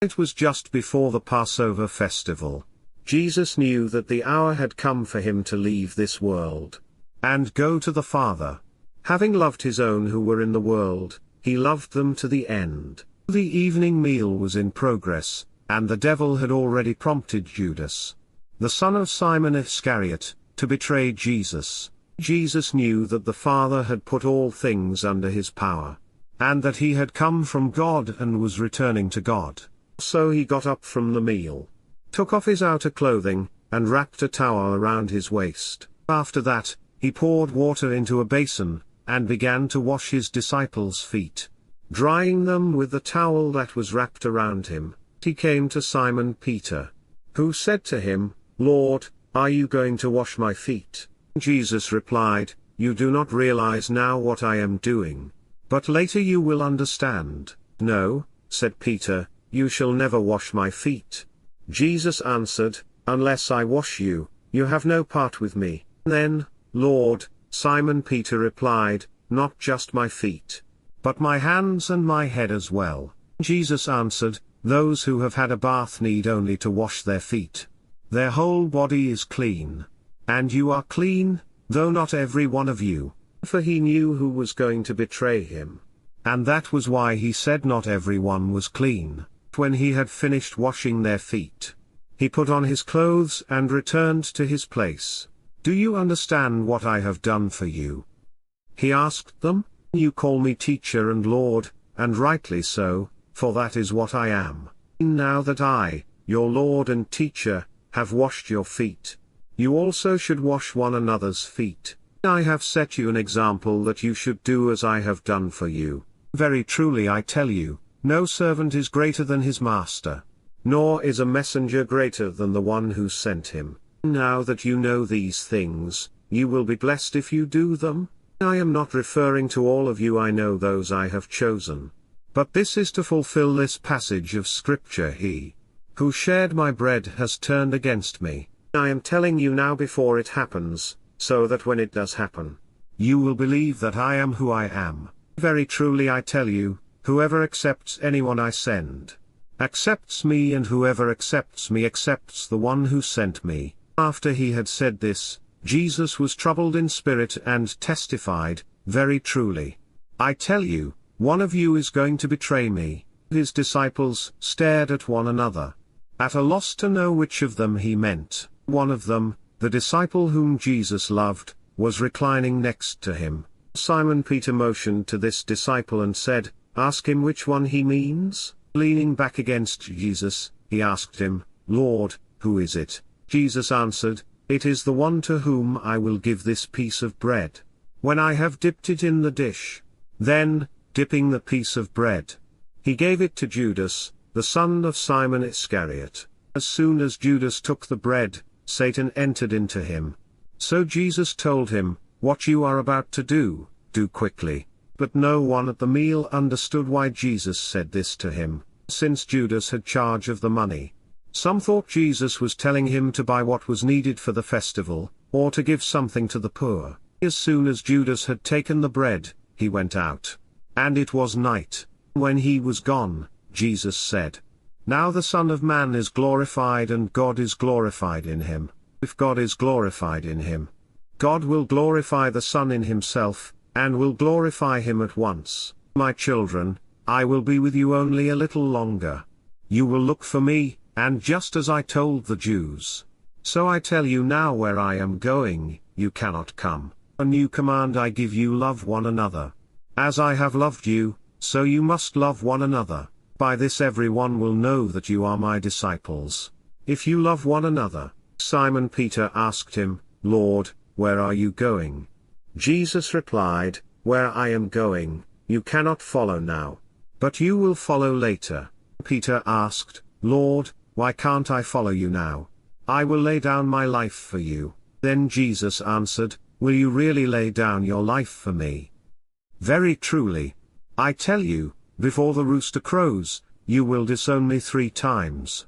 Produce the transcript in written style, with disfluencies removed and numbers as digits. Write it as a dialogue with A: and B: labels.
A: It was just before the Passover festival. Jesus knew that the hour had come for him to leave this world and go to the Father. Having loved his own who were in the world, he loved them to the end. The evening meal was in progress, and the devil had already prompted Judas, the son of Simon Iscariot, to betray Jesus. Jesus knew that the Father had put all things under his power, and that he had come from God and was returning to God. So he got up from the meal, took off his outer clothing, and wrapped a towel around his waist. After that, he poured water into a basin, and began to wash his disciples' feet, drying them with the towel that was wrapped around him. He came to Simon Peter, who said to him, "Lord, are you going to wash my feet?" Jesus replied, "You do not realize now what I am doing, but later you will understand." "No," said Peter, "you shall never wash my feet." Jesus answered, "Unless I wash you, you have no part with me." "Then, Lord," Simon Peter replied, "not just my feet, but my hands and my head as well." Jesus answered, "Those who have had a bath need only to wash their feet. Their whole body is clean. And you are clean, though not every one of you." For he knew who was going to betray him. And that was why he said not every one was clean. When he had finished washing their feet, he put on his clothes and returned to his place. "Do you understand what I have done for you?" he asked them. "You call me teacher and Lord, and rightly so, for that is what I am. Now that I, your Lord and teacher, have washed your feet, you also should wash one another's feet. I have set you an example that you should do as I have done for you. Very truly I tell you, no servant is greater than his master, nor is a messenger greater than the one who sent him. Now that you know these things, you will be blessed if you do them. I am not referring to all of you, I know those I have chosen. But this is to fulfill this passage of Scripture: he who shared my bread has turned against me. I am telling you now before it happens, so that when it does happen, you will believe that I am who I am. Very truly I tell you, whoever accepts anyone I send, accepts me, and whoever accepts me accepts the one who sent me." After he had said this, Jesus was troubled in spirit and testified, "Very truly, I tell you, one of you is going to betray me." His disciples stared at one another, at a loss to know which of them he meant. One of them, the disciple whom Jesus loved, was reclining next to him. Simon Peter motioned to this disciple and said, "Ask him which one he means." Leaning back against Jesus, he asked him, "Lord, who is it?" Jesus answered, "It is the one to whom I will give this piece of bread, when I have dipped it in the dish." Then, dipping the piece of bread, he gave it to Judas, the son of Simon Iscariot. As soon as Judas took the bread, Satan entered into him. So Jesus told him, "What you are about to do, do quickly." But no one at the meal understood why Jesus said this to him, since Judas had charge of the money. Some thought Jesus was telling him to buy what was needed for the festival, or to give something to the poor. As soon as Judas had taken the bread, he went out. And it was night. When he was gone, Jesus said, "Now the Son of Man is glorified and God is glorified in him. If God is glorified in him, God will glorify the Son in himself, and will glorify him at once. My children, I will be with you only a little longer. You will look for me, and just as I told the Jews, so I tell you now, where I am going, you cannot come. A new command I give you: love one another. As I have loved you, so you must love one another. By this everyone will know that you are my disciples, if you love one another." Simon Peter asked him, "Lord, where are you going?" Jesus replied, "Where I am going, you cannot follow now, but you will follow later." Peter asked, "Lord, why can't I follow you now? I will lay down my life for you." Then Jesus answered, "Will you really lay down your life for me? Very truly, I tell you, before the rooster crows, you will disown me 3 times."